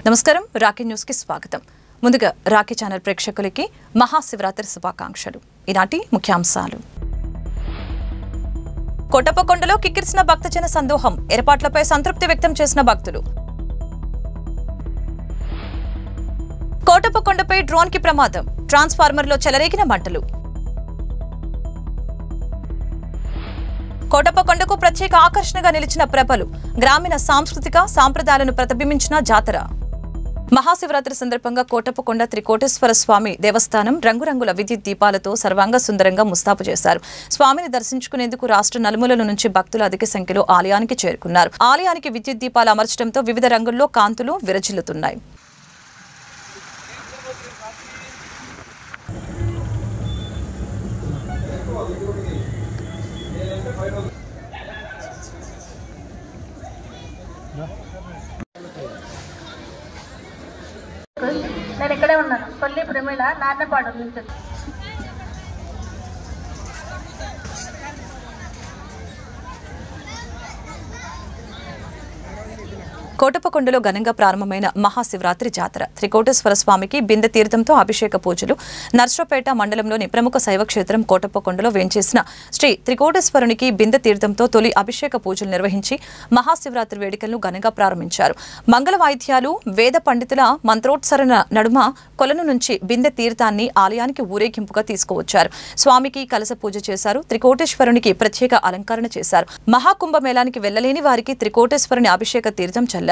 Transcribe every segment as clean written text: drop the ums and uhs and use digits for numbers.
నమస్కారం Rocky news కి స్వాగతం. ముందుగా రాకీ ఛానల్ ప్రేక్షకులకి మహాశివరాత్రి శుభాకాంక్షలు. ఈనాటి ముఖ్యాంశాలు. కోటప్పకొండలో కిక్కిరిసిన భక్తజన సందోహం, ఏర్పాట్లపై సంతృప్తి వ్యక్తం చేసిన భక్తులు. కోటప్పకొండపై డ్రోన్ కి ప్రమాదం, ట్రాన్స్ఫార్మర్లో చెలరేగిన మంటలు. కోటప్పకొండకు ప్రత్యేక ఆకర్షణగా నిలిచిన ప్రభలు, గ్రామీణ సాంస్కృతిక సాంప్రదాయాలను ప్రతిబింబించిన జాతర. మహాశివరాత్రి సందర్భంగా కోటప్పకొండ త్రికోటేశ్వర స్వామి దేవస్థానం రంగురంగుల విద్యుత్ దీపాలతో సర్వాంగ సుందరంగా ముస్తాబు చేశారు. స్వామిని దర్శించుకునేందుకు రాష్ట్ర నలుమూలల నుంచి భక్తులు అధిక సంఖ్యలో ఆలయానికి చేరుకున్నారు. ఆలయానికి విద్యుత్ దీపాలు అమర్చడంతో వివిధ రంగుల్లో కాంతులు విరజిల్లుతున్నాయి. నేను ఇక్కడే ఉన్నాను. కొల్లి ప్రమీళ, నాన్నపాడు నుంచి. కోటప్పకొండలో ఘనంగా ప్రారంభమైన మహాశివరాత్రి జాతర. త్రికోటేశ్వర స్వామికి బిందె తీర్థంతో అభిషేక పూజలు. నర్సరావుపేట మండలంలోని ప్రముఖ శైవక్షేత్రం కోటప్పకొండలో వేంచేసిన శ్రీ త్రికోటేశ్వరునికి బిందె తీర్థంతో తొలి అభిషేక పూజలు నిర్వహించి మహాశివరాత్రి వేడుకలను ఘనంగా ప్రారంభించారు. మంగళ వాయిద్యాలు, వేద పండితుల మంత్రోత్సరణ నడుమ కొలను నుంచి బిందె తీర్థాన్ని ఆలయానికి ఊరేగింపుగా తీసుకువచ్చారు. స్వామికి కలశ పూజ చేశారు. త్రికోటేశ్వరునికి ప్రత్యేక అలంకరణ చేశారు. మహాకుంభమేళానికి వెళ్లలేని వారికి త్రికోటేశ్వరుని అభిషేక తీర్థం చల్లారు.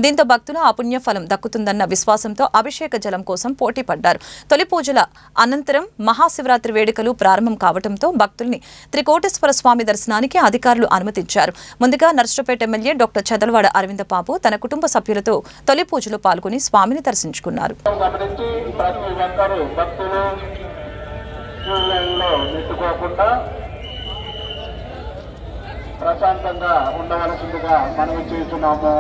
దీంతో భక్తుల అపుణ్య ఫలం దక్కుతుందన్న విశ్వాసంతో అభిషేక జలం కోసం పోటీ పడ్డారు. తొలి పూజల అనంతరం మహాశివరాత్రి వేడుకలు ప్రారంభం కావడంతో భక్తుల్ని త్రికోటేశ్వర స్వామి దర్శనానికి అధికారులు అనుమతించారు. ముందుగా నర్సరావుపేట ఎమ్మెల్యే డాక్టర్ చదలవాడ అరవింద బాబు తన కుటుంబ సభ్యులతో తొలి పూజలో పాల్గొని స్వామిని దర్శించుకున్నారు. ప్రశాంతంగా ఉండవలసిందిగా మనవి చేస్తున్నాము.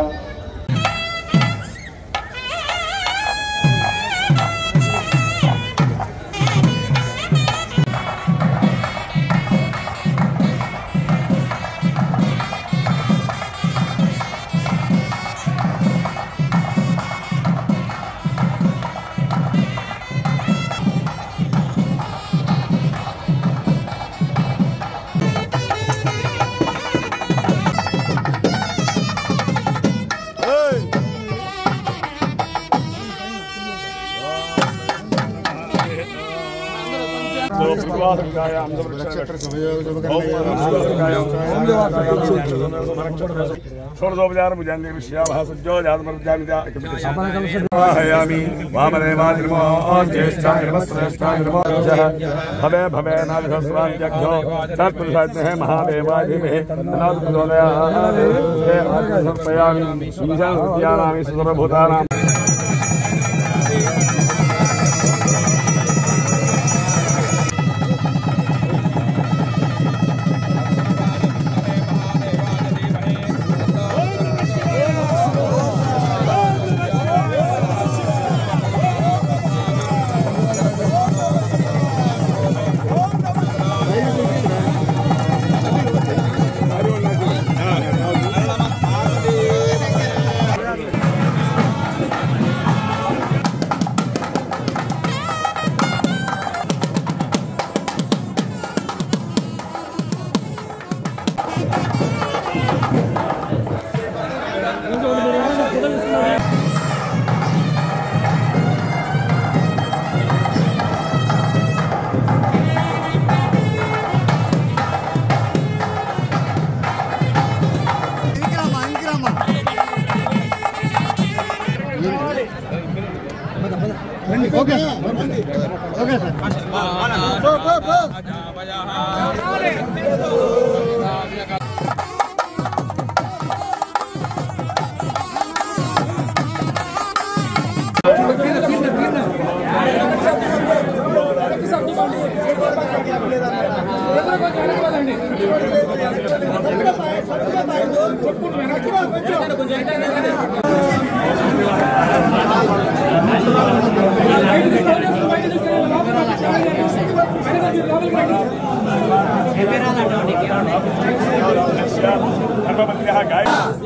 धर्मपत्न्यः गायत्री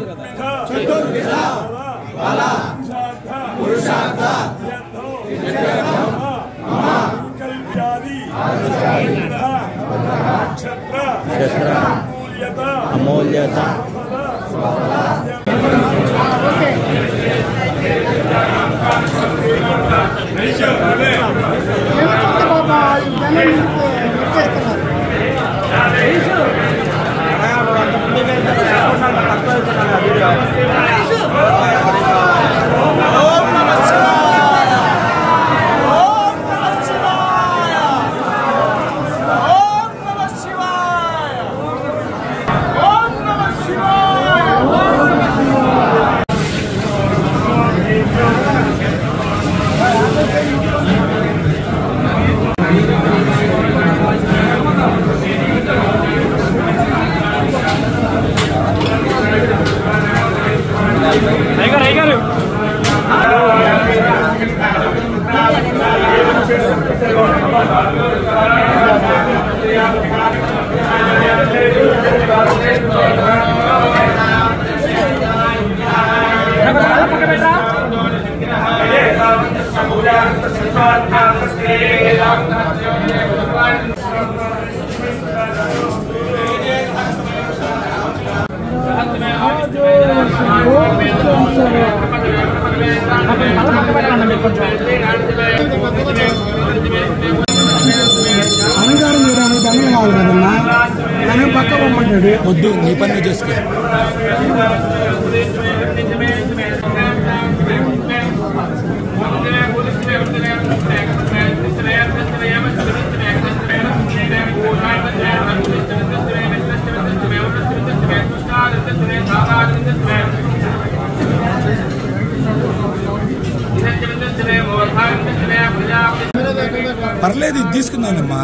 పవిత్రత అమూల్యత వద్దు నీ పని చేసుకో పర్లేదు ఇది తీసుకున్నానమ్మా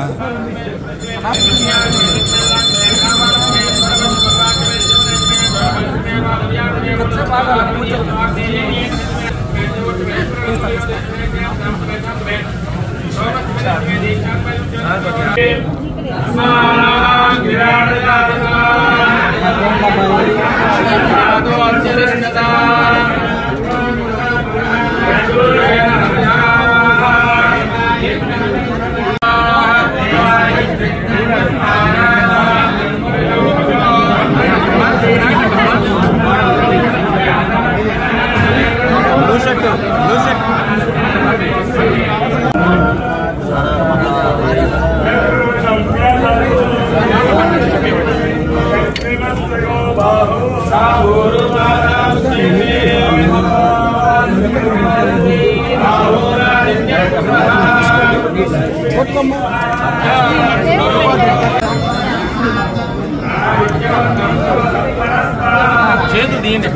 చేతు తీయండి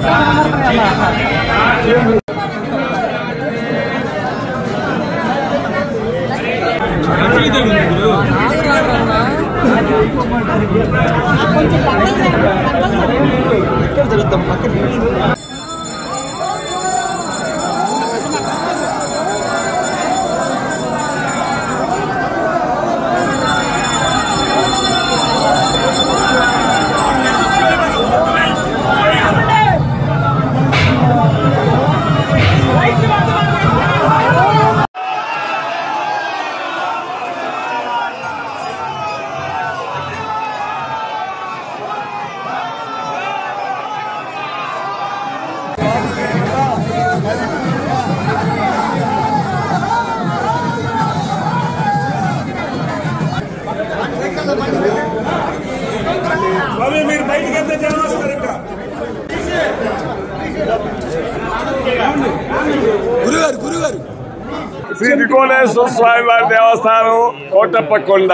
శ్రీ త్రికోణేశ్వర స్వామి వారి దేవస్థానం కోటప్పకొండ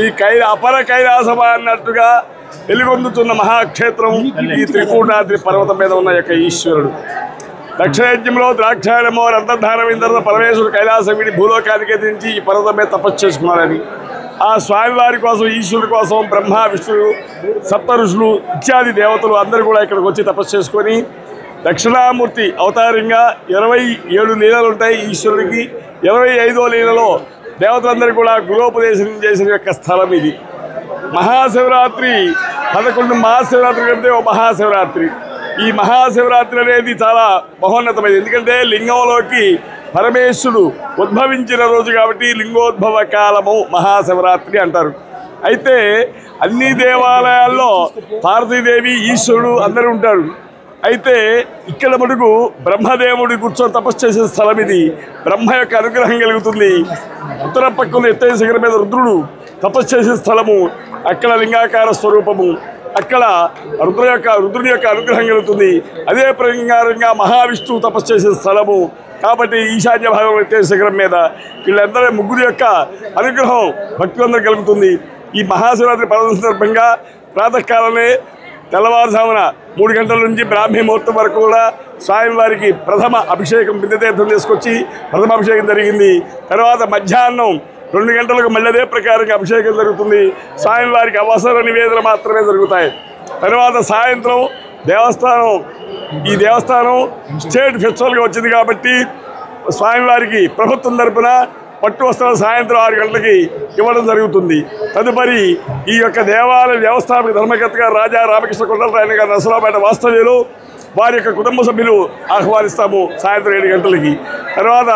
ఈ అపర కైలాసమ అన్నట్టుగా వెలుగొందుతున్న మహాక్షేత్రం ఈ త్రికూటాద్రి పర్వతం మీద ఉన్న యొక్క ఈశ్వరుడు. దక్షిణయజ్ఞంలో ద్రాక్షాయణమో అంతర్ధానం అయిన తర్వాత పరమేశ్వరుడు కైలాసం విడి భూలోకానికి దించి ఈ పర్వతం మీద తపస్సు చేసుకున్నారని, ఆ స్వామివారి కోసం ఈశ్వరుడి కోసం బ్రహ్మ విష్ణువు సప్త ఋషులు ఇత్యాది దేవతలు అందరూ కూడా ఇక్కడికి వచ్చి తపస్సు చేసుకొని దక్షిణామూర్తి అవతారంగా 27 లీలలు ఉంటాయి ఈశ్వరుడికి. 25వ లీలలో దేవతలందరూ కూడా గురోపదేశం చేసిన యొక్క స్థలం ఇది. మహాశివరాత్రి 11 మహాశివరాత్రి కంటే ఓ మహాశివరాత్రి. ఈ మహాశివరాత్రి అనేది చాలా మహోన్నతమైనది. ఎందుకంటే లింగంలోకి పరమేశ్వరుడు ఉద్భవించిన రోజు కాబట్టి లింగోద్భవ కాలము మహాశివరాత్రి అంటారు. అయితే అన్ని దేవాలయాల్లో పార్వతీదేవి ఈశ్వరుడు అందరూ ఉంటారు. అయితే ఇక్కడ మటుకు బ్రహ్మదేవుడి కూర్చొని తపస్సు చేసే స్థలం ఇది. బ్రహ్మ యొక్క అనుగ్రహం కలుగుతుంది. ఉత్తర పక్కన ఎత్తైన శిఖరం మీద రుద్రుడు తపస్సు చేసే స్థలము. అక్కడ లింగాకార స్వరూపము. అక్కడ రుద్రుని యొక్క అనుగ్రహం కలుగుతుంది. అదే ప్రకారంగా మహావిష్ణువు తపస్సు చేసే స్థలము. కాబట్టి ఈశాన్య భాగంలో ఎత్తైన శిఖరం మీద వీళ్ళందరూ ముగ్గురు యొక్క అనుగ్రహం భక్తులందరూ కలుగుతుంది. ఈ మహాశివరాత్రి పర్వ సందర్భంగా ప్రాతకాలమే తెల్లవారుజామున 3 గంటల నుంచి బ్రాహ్మీ ముహూర్తం వరకు కూడా స్వామివారికి ప్రథమ అభిషేకం బిందతీర్థం తీసుకొచ్చి ప్రథమ అభిషేకం జరిగింది. తర్వాత మధ్యాహ్నం 2 గంటలకు మళ్ళీ అదే ప్రకారంగా అభిషేకం జరుగుతుంది. స్వామివారికి అవసర నివేదన మాత్రమే జరుగుతాయి. తర్వాత సాయంత్రం ఈ దేవస్థానం స్టేట్ ఫెస్టివల్గా వచ్చింది కాబట్టి స్వామివారికి ప్రభుత్వం తరపున పట్టు వస్త్రాలు సాయంత్రం 6 గంటలకి ఇవ్వడం జరుగుతుంది. తదుపరి ఈ యొక్క దేవాలయ వ్యవస్థాపక ధర్మకర్తగా రాజా రామకృష్ణ కొండలరాయన గారు నరసరావుపేట వాస్తవ్యులు వారి యొక్క కుటుంబ సభ్యులు ఆహ్వానిస్తాము సాయంత్రం 7 గంటలకి. తర్వాత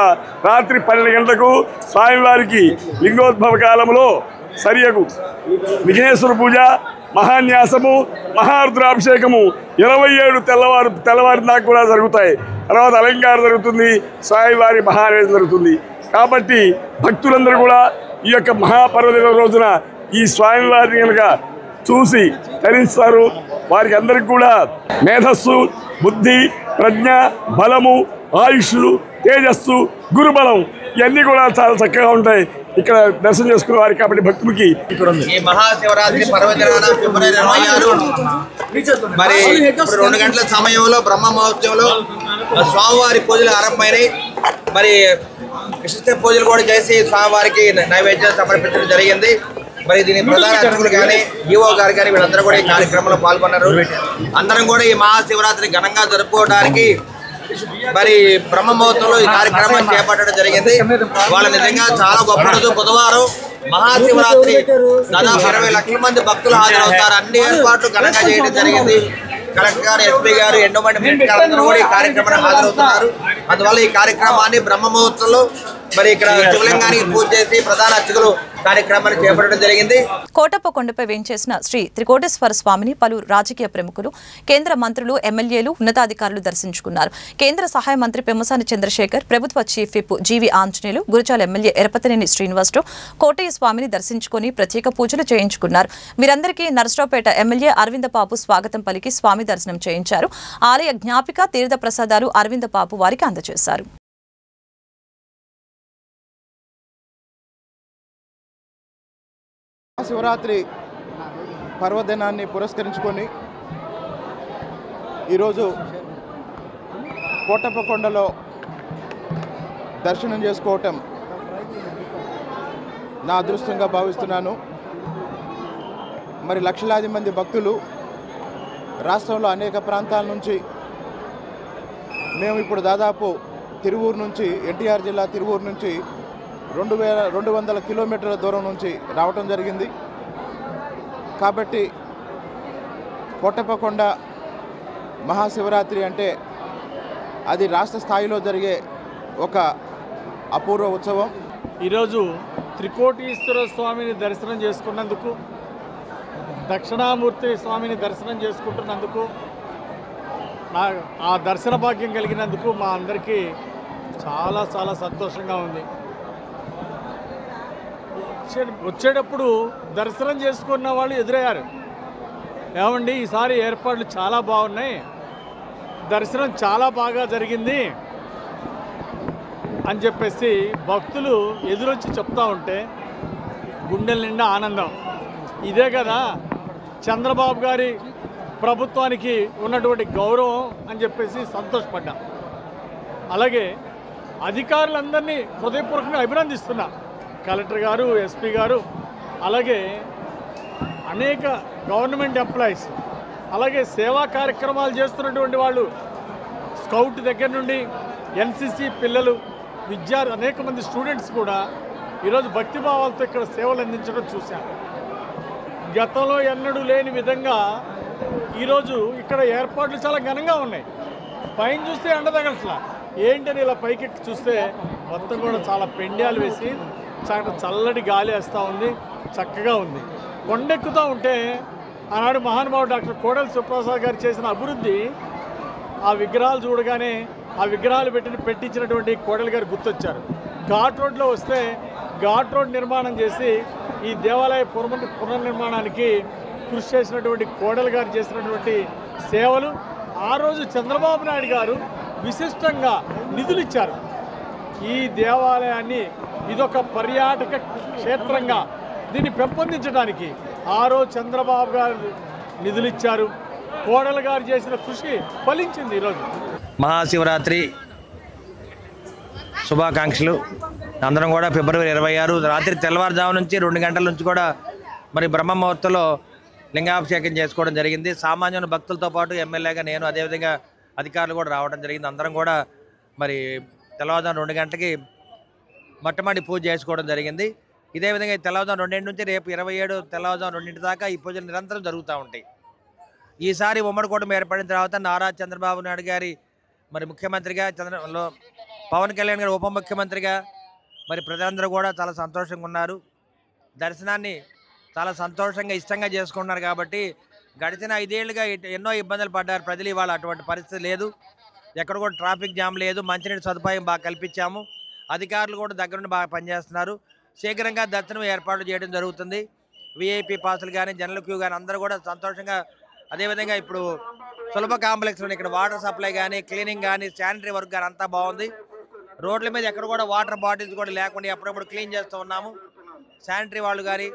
రాత్రి 12 గంటలకు స్వామివారికి లింగోద్భవ కాలంలో సరియగు విఘ్నేశ్వర పూజ, మహాన్యాసము, మహారుద్రాభిషేకము 27 తెల్లవారి దాకా కూడా జరుగుతాయి. తర్వాత అలంకారం జరుగుతుంది. స్వామివారి మహానివేదన జరుగుతుంది. కాబట్టి భక్తులందరూ కూడా ఈ యొక్క మహాపర్వదిన రోజున ఈ స్వామివారిని కనుక చూసి తరిస్తారు. వారికి అందరికీ కూడా మేధస్సు, బుద్ధి, ప్రజ్ఞ, బలము, ఆయుష్, తేజస్సు, గురుబలం ఇవన్నీ కూడా చాలా చక్కగా ఉంటాయి ఇక్కడ దర్శనం చేసుకునే వారికి. కాబట్టి భక్తులకి ఈ మహాశివరాత్రి పర్వదినాన ఫిబ్రవరి 26 మరి 2 గంటల సమయంలో బ్రహ్మ మహోత్సవంలో స్వామివారి పూజలు ఆరంభమైనాయి. మరి విశిష్ట పూజలు కూడా చేసి స్వామివారికి నైవేద్యం సమర్పించడం జరిగింది. మరి దీని ప్రధాన అర్చకులు కానీ ఈవో గారు కానీ వీళ్ళందరూ కూడా ఈ కార్యక్రమంలో పాల్గొన్నారు. అందరం కూడా ఈ మహాశివరాత్రి ఘనంగా జరుపుకోవడానికి మరి బ్రహ్మ మహోత్సవంలో ఈ కార్యక్రమాన్ని చేపట్టడం జరిగింది. వాళ్ళు నిజంగా చాలా గొప్ప రోజు. బుధవారం మహాశివరాత్రి దాదాపు 20 లక్షల మంది భక్తులు హాజరవుతారు. అన్ని ఏర్పాట్లు ఘనంగా చేయడం జరిగింది. కలెక్టర్ గారు, ఎస్పీ గారు, ఎండోమెంట్ అందరూ కూడా ఈ కార్యక్రమానికి హాజరవుతున్నారు. అందువల్ల ఈ కార్యక్రమాన్ని బ్రహ్మ మహోత్సవంలో మరి ఇక్కడ శివలింగానికి పూజ చేసి ప్రధాన అర్చకులు కార్యక్రమాన్ని చేపట్టడం జరిగింది. కోటప్పకొండపై వేంచేసిన శ్రీ త్రికోటేశ్వర స్వామిని పలువురు రాజకీయ ప్రముఖులు, కేంద్ర మంత్రులు, ఎమ్మెల్యేలు, ఉన్నతాధికారులు దర్శించుకున్నారు. కేంద్ర సహాయ మంత్రి పెమ్మసాని చంద్రశేఖర్, ప్రభుత్వ చీఫ్ విప్ జీవి ఆంజనేయులు, గురజాల ఎమ్మెల్యే ఎరపతినేని శ్రీనివాసరావు కోటయ్య స్వామిని దర్శించుకుని ప్రత్యేక పూజలు చేయించుకున్నారు. వీరందరికీ నరసరావుపేట ఎమ్మెల్యే అరవింద పాపు స్వాగతం పలికి స్వామి దర్శనం చేయించారు. ఆలయ జ్ఞాపిక, తీర్థ ప్రసాదాలు అరవింద పాపు వారికి అందజేశారు. శివరాత్రి పర్వదినాన్ని పురస్కరించుకొని ఈరోజు కోటప్పకొండలో దర్శనం చేసుకోవటం నా అదృష్టంగా భావిస్తున్నాను. మరి లక్షలాది మంది భక్తులు రాష్ట్రంలో అనేక ప్రాంతాల నుంచి మేము ఇప్పుడు దాదాపు తిరువూరు నుంచి, ఎన్టీఆర్ జిల్లా తిరువూరు నుంచి 2200 కిలోమీటర్ల దూరం నుంచి రావటం జరిగింది. కాబట్టి కోటప్పకొండ మహాశివరాత్రి అంటే అది రాష్ట్ర స్థాయిలో జరిగే ఒక అపూర్వ ఉత్సవం. ఈరోజు త్రికోటీశ్వర స్వామిని దర్శనం చేసుకున్నందుకు, దక్షిణామూర్తి స్వామిని దర్శనం చేసుకుంటున్నందుకు, ఆ దర్శన భాగ్యం కలిగినందుకు మా అందరికీ చాలా చాలా సంతోషంగా ఉంది. వచ్చేటప్పుడు దర్శనం చేసుకున్న వాళ్ళు ఎదురయ్యారు. ఏమండి ఈసారి ఏర్పాట్లు చాలా బాగున్నాయి, దర్శనం చాలా బాగా జరిగింది అని చెప్పేసి భక్తులు ఎదురొచ్చి చెప్తా ఉంటే గుండెల నిండా ఆనందం. ఇదే కదా చంద్రబాబు గారి ప్రభుత్వానికి ఉన్నటువంటి గౌరవం అని చెప్పేసి సంతోషపడ్డా. అలాగే అధికారులందరినీ హృదయపూర్వకంగా అభినందిస్తున్నా. కలెక్టర్ గారు, ఎస్పీ గారు, అలాగే అనేక గవర్నమెంట్ ఎంప్లాయీస్, అలాగే సేవా కార్యక్రమాలు చేస్తున్నటువంటి వాళ్ళు, స్కౌట్ దగ్గర నుండి ఎన్సీసీ పిల్లలు, విద్యార్థి, అనేక మంది స్టూడెంట్స్ కూడా ఈరోజు భక్తిభావాలతో ఇక్కడ సేవలు అందించడం చూశాను. గతంలో ఎన్నడూ లేని విధంగా ఈరోజు ఇక్కడ ఏర్పాట్లు చాలా ఘనంగా ఉన్నాయి. పైన చూస్తే ఎండ తగలట్లా, ఏంటని ఇలా పైకెక్కి చూస్తే మొత్తం కూడా చాలా పెండ్యాలు వేసి చల్లటి గాలి వేస్తూ ఉంది, చక్కగా ఉంది. కొండెక్కుతూ ఉంటే ఆనాడు మహానుభావుడు డాక్టర్ కోడెల సుప్రసాద్ గారు చేసిన అభివృద్ధి, ఆ విగ్రహాలు చూడగానే ఆ విగ్రహాలు పెట్టించినటువంటి కోడెల గారు గుర్తొచ్చారు. ఘాట్ రోడ్లో వస్తే ఘాట్ రోడ్ నిర్మాణం చేసి ఈ దేవాలయ పునర్నిర్మాణానికి కృషి చేసినటువంటి కోడెల గారు చేసినటువంటి సేవలు, ఆ రోజు చంద్రబాబు నాయుడు గారు విశిష్టంగా నిధులు ఇచ్చారు. ఈ దేవాలయాన్ని ఇదొక పర్యాటక క్షేత్రంగా దీన్ని పెంపొందించడానికి ఆ రోజు చంద్రబాబు గారు నిధులు ఇచ్చారు. కోడెల గారు చేసిన కృషి ఫలించింది. ఈరోజు మహాశివరాత్రి శుభాకాంక్షలు. అందరం కూడా ఫిబ్రవరి 26 రాత్రి తెల్లవారుజాము నుంచి 2 గంటల నుంచి కూడా మరి బ్రహ్మ ముహూర్తంలో లింగాభిషేకం చేసుకోవడం జరిగింది. సామాన్యుల భక్తులతో పాటు ఎమ్మెల్యేగా నేను, అదేవిధంగా అధికారులు కూడా రావడం జరిగింది. అందరం కూడా మరి తెల్లవారుజాము 2 గంటలకి మొట్టమొదటి పూజ చేసుకోవడం జరిగింది. ఇదే విధంగా తెల్లవారుజాము 2 నుంచి రేపు 27 తెల్లవారుజాము 2 దాకా ఈ పూజలు నిరంతరం జరుగుతూ ఉంటాయి. ఈసారి ఉమ్మడి కూటమి ఏర్పడిన తర్వాత నారా చంద్రబాబు నాయుడు గారి మరి ముఖ్యమంత్రిగా, పవన్ కళ్యాణ్ గారు ఉప ముఖ్యమంత్రిగా మరి ప్రజలందరూ కూడా చాలా సంతోషంగా ఉన్నారు. దర్శనాన్ని చాలా సంతోషంగా ఇష్టంగా చేసుకుంటున్నారు. కాబట్టి గడిచిన 5 ఏళ్ళుగా ఎన్నో ఇబ్బందులు పడ్డారు ప్రజలు. ఇవాళ అటువంటి పరిస్థితి లేదు. ఎక్కడ కూడా ట్రాఫిక్ జామ్ లేదు. మంచినీటి సదుపాయం బాగా కల్పించాము. అధికారులు కూడా దగ్గరుండి బాగా పనిచేస్తున్నారు. శీఘ్రంగా దర్శనం ఏర్పాటు చేయడం జరుగుతుంది. విఐపి పాసులు కానీ, జనరల్ క్యూ కానీ అందరూ కూడా సంతోషంగా. అదేవిధంగా ఇప్పుడు సులభ కాంప్లెక్స్లో ఇక్కడ వాటర్ సప్లై కానీ, క్లీనింగ్ కానీ, శానిటరీ వర్క్ కానీ అంతా బాగుంది. రోడ్ల మీద ఎక్కడ కూడా వాటర్ బాటిల్స్ కూడా లేకుండా ఎప్పుడప్పుడు క్లీన్ చేస్తూ ఉన్నాము. శానిటరీ వాళ్ళు కానీ,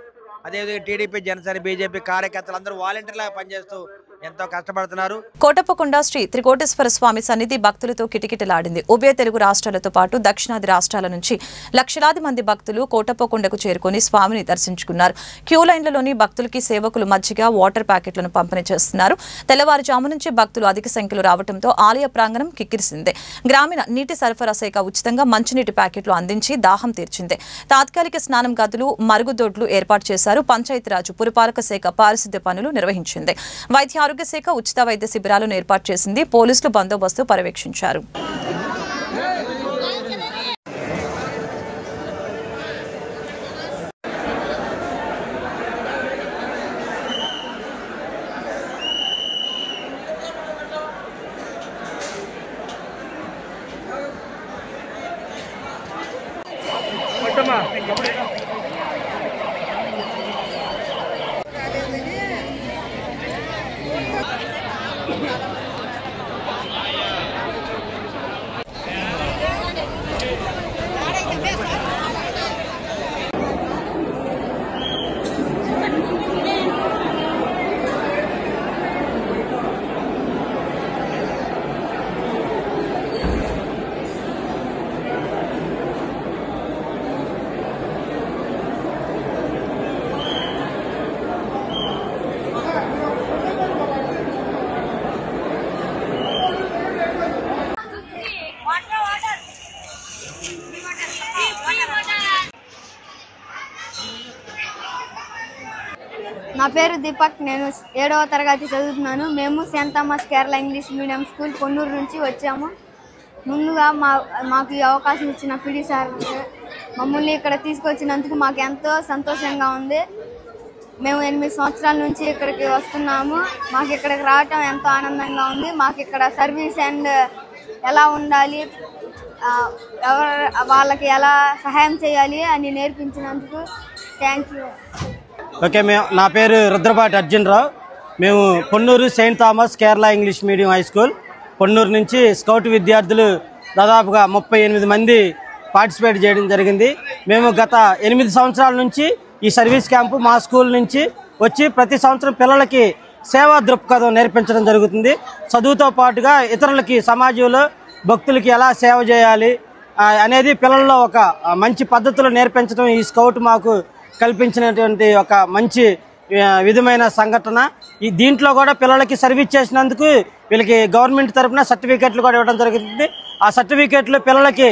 అదేవిధంగా టీడీపీ, జనసేన, బీజేపీ కార్యకర్తలు అందరూ వాలంటీర్లాగా పనిచేస్తూ ఎంతో కష్టపడుతున్నారు. కోటప్పకొండ శ్రీ త్రికోటేశ్వర స్వామి సన్నిధి భక్తులతో కిటకిటలాడింది. ఉభయ తెలుగు రాష్ట్రాలతో పాటు దక్షిణాది రాష్ట్రాల నుంచి లక్షలాది మంది భక్తులు కోటప్పకొండకు చేరుకుని స్వామిని దర్శించుకున్నారు. క్యూ లైన్లలోని భక్తులకి సేవకులు మజ్జిగ, వాటర్ ప్యాకెట్లను పంపిణీ చేస్తున్నారు. తెల్లవారుజాము నుంచి భక్తులు అధిక సంఖ్యలో రావడంతో ఆలయ ప్రాంగణం కిక్కిరిసింది. గ్రామీణ నీటి సరఫరా శాఖ ఉచితంగా మంచినీటి ప్యాకెట్లు అందించి దాహం తీర్చింది. తాత్కాలిక స్నానం గదులు, మరుగుదొడ్లు ఏర్పాటు చేశారు. పంచాయతీరాజ్, పురపాలక శాఖ పారిశుద్ధ్య పనులు నిర్వహించింది. వైద్య ఆరోగ్య శాఖ ఉచిత వైద్య శిబిరాలను ఏర్పాటు చేసింది. పోలీసులు బందోబస్తు పర్యవేక్షించారు. నా పేరు దీపక్. నేను 7వ తరగతి చదువుతున్నాను. మేము Saint Thomas Kerala English medium school Ponnuru నుంచి వచ్చాము. ముందుగా మాకు ఈ అవకాశం ఇచ్చిన పిడి సార్ మమ్మల్ని ఇక్కడ తీసుకొచ్చినందుకు మాకు ఎంతో సంతోషంగా ఉంది. మేము 8 సంవత్సరాల నుంచి ఇక్కడికి వస్తున్నాము. మాకు ఇక్కడికి రావటం ఎంతో ఆనందంగా ఉంది. మాకు ఇక్కడ సర్వీస్ అండ్ ఎలా ఉండాలి, వాళ్ళకి ఎలా సహాయం చేయాలి అని నేర్పించినందుకు థ్యాంక్ యూ. ఓకే, నా పేరు రుద్రపాటి అర్జునరావు. మేము Ponnuru Saint Thomas Kerala English medium high school Ponnuru నుంచి స్కౌట్ విద్యార్థులు దాదాపుగా 38 మంది పార్టిసిపేట్ చేయడం జరిగింది. మేము గత 8 సంవత్సరాల నుంచి ఈ సర్వీస్ క్యాంపు మా స్కూల్ నుంచి వచ్చి ప్రతి సంవత్సరం పిల్లలకి సేవా దృక్పథం నేర్పించడం జరుగుతుంది. చదువుతో పాటుగా ఇతరులకి, సమాజంలో భక్తులకి ఎలా సేవ చేయాలి అనేది పిల్లల్లో ఒక మంచి పద్ధతులు నేర్పించడం ఈ స్కౌట్ మాకు కల్పించినటువంటి ఒక మంచి విధమైన సంఘటన. ఈ దీంట్లో కూడా పిల్లలకి సర్వీస్ చేసినందుకు వీళ్ళకి గవర్నమెంట్ తరఫున సర్టిఫికేట్లు కూడా ఇవ్వడం జరుగుతుంది. ఆ సర్టిఫికేట్లు పిల్లలకి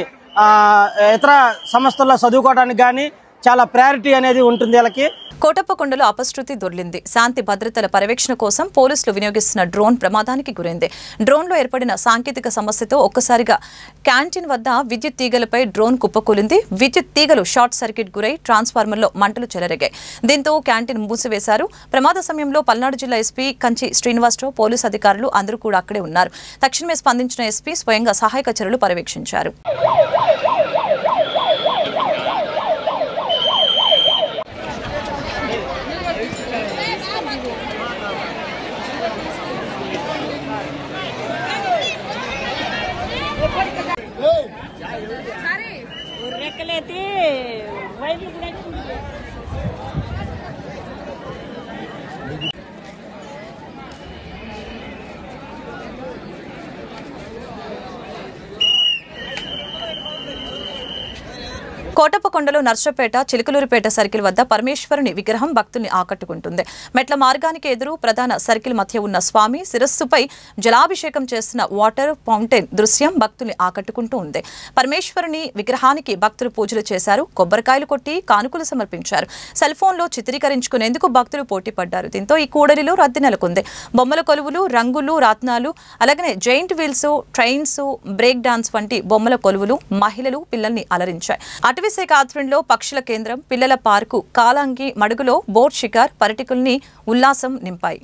ఇతర సంస్థల్లో చదువుకోవడానికి కానీ, చాలా ప్రయారిటీ అనేది ఉంటుంది వీళ్ళకి. కోటప్పకొండలో అపశృతి దొర్లింది. శాంతి భద్రతల పర్యవేక్షణ కోసం పోలీసులు వినియోగిస్తున్న డ్రోన్ ప్రమాదానికి గురైంది. డ్రోన్లో ఏర్పడిన సాంకేతిక సమస్యతో ఒక్కసారిగా క్యాంటీన్ వద్ద విద్యుత్ తీగలపై డ్రోన్ కుప్పకూలింది. విద్యుత్ తీగలు షార్ట్ సర్క్యూట్ గురై ట్రాన్స్ఫార్మర్లో మంటలు చెలరేగాయి. దీంతో క్యాంటీన్ మూసివేశారు. ప్రమాద సమయంలో పల్నాడు జిల్లా ఎస్పీ కంచి శ్రీనివాసరావు, పోలీసు అధికారులు అందరూ కూడా అక్కడే ఉన్నారు. తక్షణమే స్పందించిన ఎస్పీ స్వయంగా సహాయక చర్యలు పర్యవేక్షించారు. కోటప్పకొండలో నర్సపేట చిలుకలూరిపేట సర్కిల్ వద్ద పరమేశ్వరుని విగ్రహం భక్తుల్ని ఆకట్టుకుంటుంది. మెట్ల మార్గానికి ఎదురు ప్రధాన సర్కిల్ మధ్య ఉన్న స్వామి శిరస్సుపై జలాభిషేకం చేస్తున్న వాటర్ ఫౌంటైన్ దృశ్యం భక్తుల్ని ఆకట్టుకుంటూ ఉంది. పరమేశ్వరుని విగ్రహానికి భక్తులు పూజలు చేశారు. కొబ్బరికాయలు కొట్టి కానుకలు సమర్పించారు. సెల్ ఫోన్లో చిత్రీకరించుకునేందుకు భక్తులు పోటీ పడ్డారు. దీంతో ఈ కూడలిలో రద్దీ నెలకొంది. బొమ్మల కొలువులు, రంగులు, రత్నాలు, అలాగనే giant wheels, trains, break dance వంటి బొమ్మల కొలువులు మహిళలు, పిల్లల్ని అలరించాయి. అటవీశాఖ ఆధ్వర్యంలో పక్షుల కేంద్రం, పిల్లల పార్కు, కాలాంగి మడుగులో బోట్ షికార్ పర్యటకుల్ని ఉల్లాసం నింపాయి.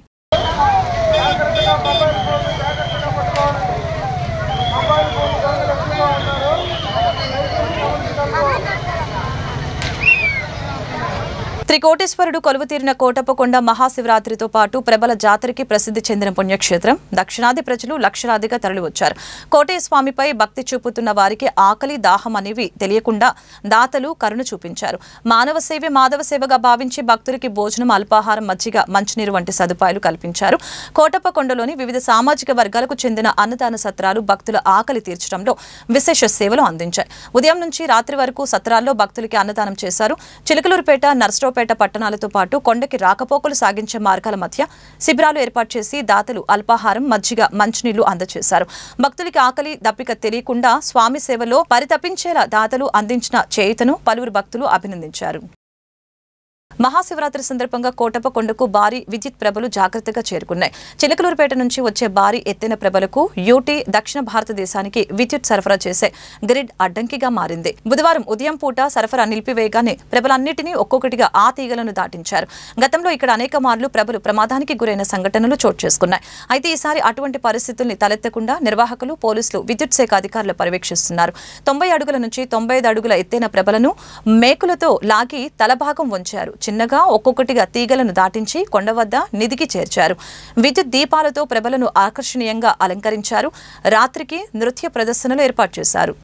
త్రికోటేశ్వరుడు కొలువుతీరిన కోటప్పకొండ మహాశివరాత్రితో పాటు ప్రబల జాతరకి ప్రసిద్ధి చెందిన పుణ్యక్షేత్రం. దక్షిణాది ప్రజలు లక్షలాదిగా తరలివచ్చారు. కోటేస్వామిపై భక్తి చూపుతున్న వారికి ఆకలి, దాహం అనేవి తెలియకుండా దాతలు కరుణ చూపించారు. మానవ సేవే మాధవ సేవగా భావించి భక్తులకి భోజనం, అల్పాహారం, మజ్జిగ, మంచినీరు వంటి సదుపాయాలు కల్పించారు. కోటప్పకొండలోని వివిధ సామాజిక వర్గాలకు చెందిన అన్నదాన సత్రాలు భక్తుల ఆకలి తీర్చడంలో విశేష సేవలు అందించాయి. ఉదయం నుంచి రాత్రి వరకు సత్రాల్లో భక్తులకి అన్నదానం చేశారు. చిలుకలూరుపేట, నర్సరావుపేట పట్టణాలతో పాటు కొండకి రాకపోకలు సాగించే మార్గాల మధ్య శిబిరాలు ఏర్పాటు చేసి దాతలు అల్పాహారం, మజ్జిగ, మంచినీళ్లు అందజేశారు. భక్తులకి ఆకలి, దప్పిక తెలియకుండా స్వామి సేవలో పరితపించేలా దాతలు అందించిన చేయుతను పలువురు భక్తులు అభినందించారు. మహాశివరాత్రి సందర్భంగా కోటప్పకొండకు భారీ విద్యుత్ ప్రభలు జాగ్రత్తగా చేరుకున్నాయి. చిలకలూరుపేట నుంచి వచ్చే భారీ ఎత్తైన ప్రభలకు యూటీ దక్షిణ భారతదేశానికి విద్యుత్ సరఫరా చేసే గ్రిడ్ అడ్డంకిగా మారింది. బుధవారం ఉదయం పూట సరఫరా నిలిపివేయగానే ప్రభలన్నింటినీ ఒక్కొక్కటిగా ఆ తీగలను దాటించారు. గతంలో ఇక్కడ అనేక మార్లు ప్రభలు ప్రమాదానికి గురైన సంఘటనలు చోటు చేసుకున్నాయి. అయితే ఈసారి అటువంటి పరిస్థితుల్ని తలెత్తకుండా నిర్వాహకులు, పోలీసులు, విద్యుత్ శాఖ అధికారులు పర్యవేక్షిస్తున్నారు. 90 అడుగుల నుంచి 95 అడుగుల ఎత్తైన ప్రభలను మేకులతో లాగి తలభాగం వంచారు. చిన్నగా ఒక్కొక్కటిగా తీగలను దాటించి కొండ వద్ద నిధికి చేర్చారు. విద్యుత్ దీపాలతో ప్రభలను ఆకర్షణీయంగా అలంకరించారు. రాత్రికి నృత్య ప్రదర్శనలు ఏర్పాటు చేశారు.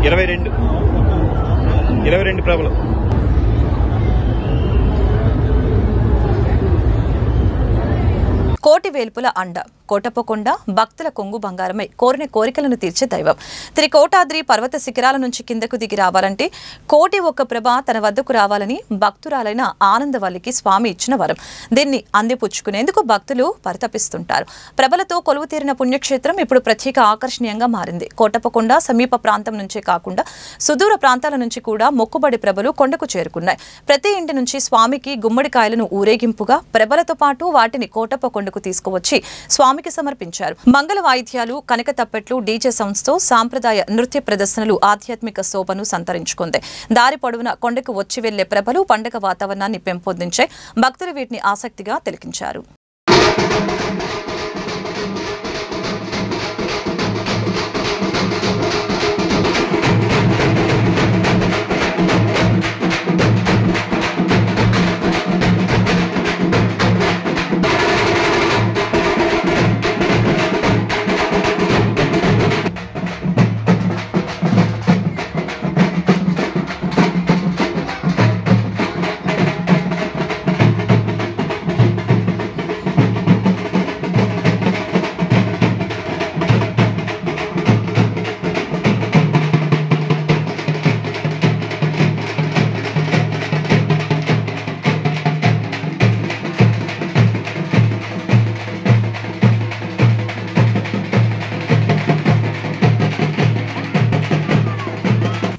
అవే 22 ప్రభలు. కోటి వేల్పుల అండ కోటప్పకొండ భక్తుల కొంగు బంగారమై కోరిన కోరికలను తీర్చే దైవం. త్రికోటాద్రి పర్వత శిఖరాల నుంచి కిందకు దిగి రావాలంటే కోటి ఒక్క ప్రభ తన వద్దకు రావాలని భక్తురాలైన ఆనందవల్లికి స్వామి ఇచ్చిన వరం. దీన్ని అందిపుచ్చుకునేందుకు భక్తులు పరితపిస్తుంటారు. ప్రభలతో కొలువు తీరిన పుణ్యక్షేత్రం ఇప్పుడు ప్రత్యేక ఆకర్షణీయంగా మారింది. కోటప్పకొండ సమీప ప్రాంతం నుంచే కాకుండా సుదూర ప్రాంతాల నుంచి కూడా మొక్కుబడి ప్రభలు కొండకు చేరుకున్నాయి. ప్రతి ఇంటి నుంచి స్వామికి గుమ్మడికాయలను ఊరేగింపుగా ప్రభలతో పాటు వాటిని కోటప్పకొండకు తీసుకువచ్చి స్వామికి సమర్పించారు. మంగళ వాయిద్యాలు, కనక తప్పెట్లు, డీజే సౌండ్స్ తో సాంప్రదాయ నృత్య ప్రదర్శనలు ఆధ్యాత్మిక శోభను సంతరించుకుంది. దారి పొడవున కొండకు వచ్చి వెళ్లే ప్రభలు పండుగ వాతావరణాన్ని పెంపొందించాయి. భక్తులు వీటిని ఆసక్తిగా తిలకించారు.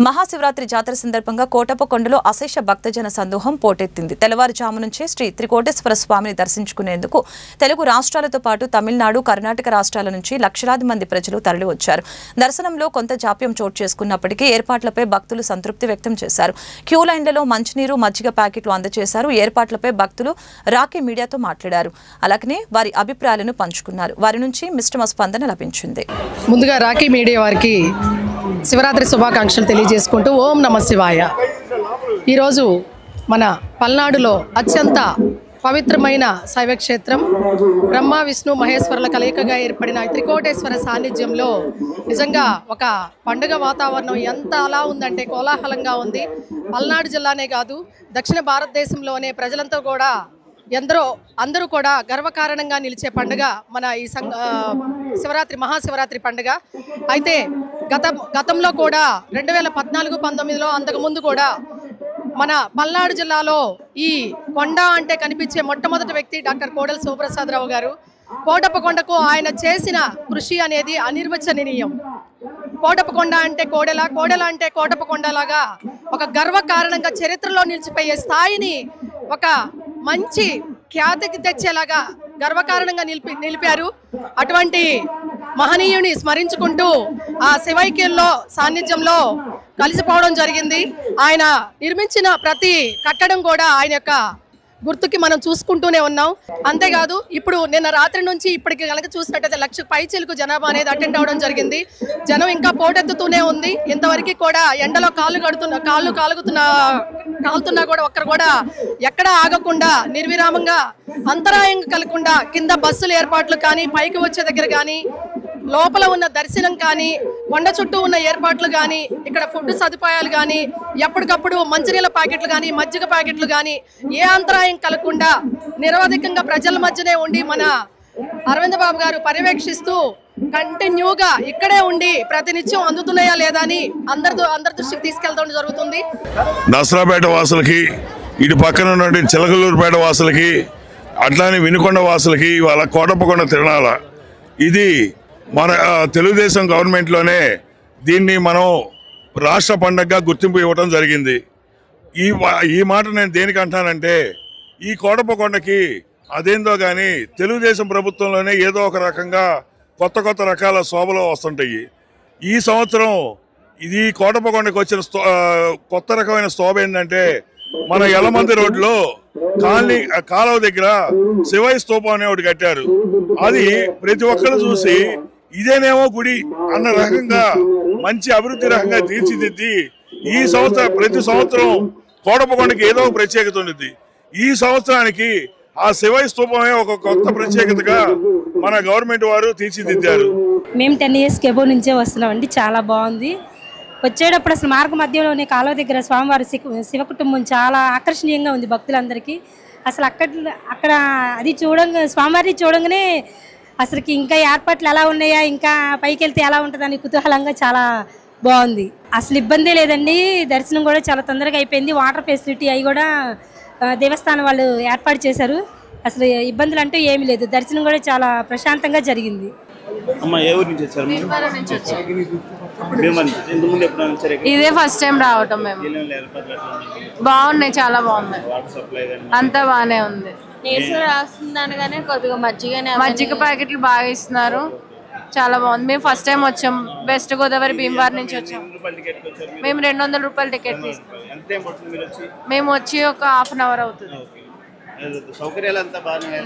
మహాశివరాత్రి జాతర సందర్భంగా కోటప్పకొండలో అశేష భక్తజన సందోహం పోటెత్తింది. తెల్లవారుజాము నుంచే శ్రీ త్రికోటేశ్వర స్వామిని దర్శించుకునేందుకు తెలుగు రాష్ట్రాలతో పాటు తమిళనాడు, కర్ణాటక రాష్ట్రాల నుంచి లక్షలాది మంది ప్రజలు తరలివచ్చారు. దర్శనంలో కొంత జాప్యం చోటు చేసుకున్నప్పటికీ ఏర్పాట్లపై భక్తులు సంతృప్తి వ్యక్తం చేశారు. క్యూ లైన్లలో మంచినీరు, మజ్జిగ ప్యాకెట్లు అందజేశారు. ఏర్పాట్లపై భక్తులు రాకీ మీడియాతో మాట్లాడారు. అలాగనే వారి అభిప్రాయాలను పంచుకున్నారు. వారి నుంచి మిశ్రమ స్పందన లభించింది. ముందుగా రాకీ మీడియా వారికి శివరాత్రి శుభాకాంక్షలు తెలియజేసుకుంటూ ఓం నమ శివాయ. ఈరోజు మన పల్నాడులో అత్యంత పవిత్రమైన శైవక్షేత్రం బ్రహ్మ విష్ణు మహేశ్వరుల కలయికగా ఏర్పడిన త్రికోటేశ్వర సాన్నిధ్యంలో నిజంగా ఒక పండుగ వాతావరణం ఎంత అలా ఉందంటే కోలాహలంగా ఉంది. పల్నాడు జిల్లానే కాదు, దక్షిణ భారతదేశంలోనే ప్రజలంతా కూడా అందరూ కూడా గర్వకారణంగా నిలిచే పండుగ మన ఈ శివరాత్రి మహాశివరాత్రి పండుగ. అయితే గతంలో కూడా 2014-19లో అంతకుముందు కూడా మన పల్నాడు జిల్లాలో ఈ కొండ అంటే కనిపించే మొట్టమొదటి వ్యక్తి డాక్టర్ కోడెల శివప్రసాదరావు గారు. కోటప్పకొండకు ఆయన చేసిన కృషి అనేది అనిర్వచనీయం. కోటప్పకొండ అంటే కోడెల, కోడెల అంటే కోటప్పకొండలాగా ఒక గర్వకారణంగా చరిత్రలో నిలిచిపోయే స్థాయిని ఒక మంచి ఖ్యాతికి తెచ్చేలాగా గర్వకారణంగా నిలిపారు. అటువంటి మహనీయుని స్మరించుకుంటూ ఆ శివైక్యంలో సాన్నిధ్యంలో కలిసిపోవడం జరిగింది. ఆయన నిర్మించిన ప్రతి కట్టడం కూడా ఆయన యొక్క గుర్తుకి మనం చూసుకుంటూనే ఉన్నాం. అంతేకాదు ఇప్పుడు నిన్న రాత్రి నుంచి ఇప్పటికి కనుక చూసినట్టయితే 1,00,000 పైచీలకు జనాభా అనేది అటెండ్ అవ్వడం జరిగింది. జనం ఇంకా పోటెత్తుతూనే ఉంది. ఇంతవరకు కూడా ఎండలో కాలుతున్నా కూడా ఒక్కరు కూడా ఎక్కడా ఆగకుండా నిర్విరామంగా అంతరాయం కలగకుండా కింద బస్సుల ఏర్పాట్లు కానీ, పైకి వచ్చే దగ్గర కానీ, లోపల ఉన్న దర్శనం కానీ, కొండ చుట్టూ ఉన్న ఏర్పాట్లు కానీ, ఇక్కడ ఫుడ్ సదుపాయాలు కానీ, ఎప్పటికప్పుడు మంచినీళ్ళ ప్యాకెట్లు కానీ, మజ్జిగ ప్యాకెట్లు కానీ ఏ అంతరాయం కలగకుండా నిరవధికంగా ప్రజల మధ్యనే ఉండి మన అరవింద్ బాబు గారు పర్యవేక్షిస్తూ కంటిన్యూగా ఇక్కడే ఉండి ప్రతినిత్యం అందుతున్నాయా లేదా అని అందరి దృష్టికి తీసుకెళ్తాం జరుగుతుంది. నసరాపేట వాసులకి, ఇటు పక్కన ఉన్న చిలకలూరుపేట వాసులకి, అట్లానే వినుకొండ వాసులకి వాళ్ళ కోటప్పకొండ తిరణాల ఇది మన తెలుగుదేశం గవర్నమెంట్లోనే దీన్ని మనం రాష్ట్ర పండగగా గుర్తింపు ఇవ్వడం జరిగింది. ఈ మాట నేను దేనికి అంటానంటే, ఈ కోటప్పకొండకి అదేందో కానీ తెలుగుదేశం ప్రభుత్వంలోనే ఏదో ఒక రకంగా కొత్త రకాల శోభలు వస్తుంటాయి. ఈ సంవత్సరం ఇది కోటప్పకొండకి వచ్చిన కొత్త రకమైన శోభ ఏంటంటే, మన యలమంది రోడ్లో కాలువ దగ్గర శివయ్య స్తూపం అనే ఒకటి కట్టారు. అది ప్రతి ఒక్కరు చూసి ఇదేనేమో గుడి అన్న రకంగా మంచి అభివృద్ధి రకంగా తీర్చిదిద్ది ఈ సంవత్సరం ప్రతి సంవత్సరం కోటప్పకొండకి ఏదో ఒక ప్రత్యేకత ఉంది. ఈ సంవత్సరానికి ఆ శివయ్య స్తూపమే ఒక కొత్త ప్రత్యేకతగా మన గవర్నమెంట్ వారు తీర్చిదిద్దారు. మేము 10 years ఎబో నుంచే వస్తున్నామండి. చాలా బాగుంది. వచ్చేటప్పుడు అసలు మార్గ మధ్యలోనే కాలువ దగ్గర స్వామివారి శివ కుటుంబం చాలా ఆకర్షణీయంగా ఉంది భక్తులందరికీ. అసలు అక్కడ అది స్వామివారిని చూడంగానే అసలుకి ఇంకా ఏర్పాట్లు ఎలా ఉన్నాయా, ఇంకా పైకి వెళ్తే ఎలా ఉంటుందని కుతూహలంగా చాలా బాగుంది. అసలు ఇబ్బంది లేదండి. దర్శనం కూడా చాలా తొందరగా అయిపోయింది. వాటర్ ఫెసిలిటీ అవి కూడా దేవస్థానం వాళ్ళు ఏర్పాటు చేశారు. అసలు ఇబ్బందులు అంటూ ఏమీ లేదు. దర్శనం కూడా చాలా ప్రశాంతంగా జరిగింది. ఇదే ఫస్ట్ టైం రావటం మేము. బాగున్నాయి, చాలా బాగున్నాయి, అంతా బాగానే ఉంది. రాస్తుందనగానే కొద్దిగా మజ్జిగ ప్యాకెట్లు బాగా ఇస్తున్నారు, చాలా బాగుంది. మేము ఫస్ట్ టైం వచ్చాం, వెస్ట్ గోదావరి భీమవరం నుంచి వచ్చాం. మేము 200 రూపాయల టికెట్ తీసుకున్నాం. మేము వచ్చి ఒక హాఫ్ అన్ అవర్ అవుతుంది.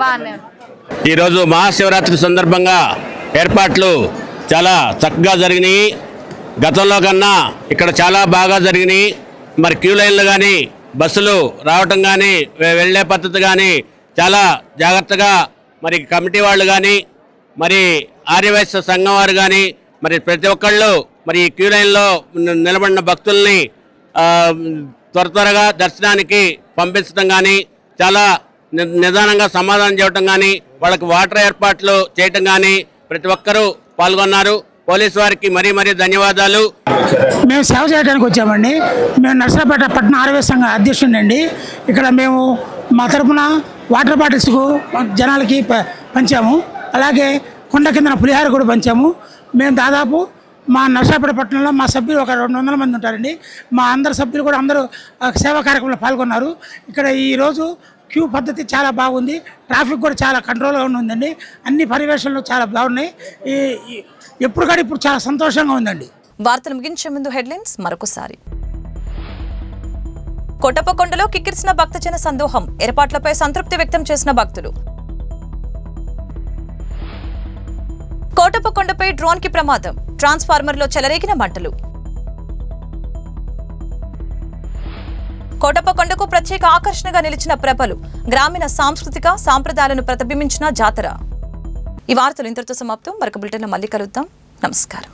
బాగానే. ఈరోజు మహాశివరాత్రి సందర్భంగా ఏర్పాట్లు చాలా చక్కగా జరిగినాయి. గతంలో కన్నా ఇక్కడ చాలా బాగా జరిగినాయి. మరి క్యూ లైన్లు కానీ, బస్సులు రావటం కానీ, వెళ్ళే పద్ధతి కానీ చాలా జాగ్రత్తగా మరి కమిటీ వాళ్ళు కానీ, మరి ఆర్యవైశ్య సంఘం వారు కానీ, మరి ప్రతి ఒక్కళ్ళు మరి ఈ క్యూ లైన్లో నిలబడిన భక్తుల్ని త్వరగా దర్శనానికి పంపించడం కానీ, చాలా నిదానంగా సమాధానం చేయటం కానీ, వాళ్ళకి వాటర్ ఏర్పాట్లు చేయటం కానీ ప్రతి ఒక్కరూ పాల్గొన్నారు. పోలీసు వారికి మరీ ధన్యవాదాలు. మేము సేవ చేయడానికి వచ్చామండి. మేము నర్సరాపేట పట్టణ ఆర్యవైశ్య సంఘ అధ్యక్షుడినండి. ఇక్కడ మేము మా తరఫున వాటర్ బాటిల్స్కు జనాలకి పంచాము. అలాగే కొండ కింద పులిహార కూడా పంచాము. మేము దాదాపు మా నర్సరాపేట పట్టణంలో మా సభ్యులు ఒక 200 మంది ఉంటారండి. మా అందరు సభ్యులు కూడా అందరూ సేవా కార్యక్రమంలో పాల్గొన్నారు. ఇక్కడ ఈరోజు క్యూ పద్ధతి చాలా బాగుంది. ట్రాఫిక్ కూడా చాలా కంట్రోల్గా ఉందండి. అన్ని పర్యవేక్షణలు చాలా బాగున్నాయి. ఎప్పుడు కానీ ఇప్పుడు చాలా సంతోషంగా ఉందండి. వార్తలు ముగించే ముందు హెడ్లైన్స్ మరొకసారి. కోటప్పకొండలో కిక్కిరిసిన భక్తజన సందోహం, ఏర్పాట్లపై సంతృప్తి వ్యక్తం చేసిన భక్తులు. కోటప్పకొండపై డ్రోన్ కి ప్రమాదం, ట్రాన్స్ఫార్మర్లో చెలరేగిన మంటలు. కోటప్పకొండకు ప్రత్యేక ఆకర్షణగా నిలిచిన ప్రభలు, గ్రామీణ సాంస్కృతిక సాంప్రదాయాలను ప్రతిబింబించిన జాతర. ఈ వార్తలు ఇంతటితో సమాప్తం. మరొక బులెటిన్లో మళ్ళీ కలుద్దాం. నమస్కారం.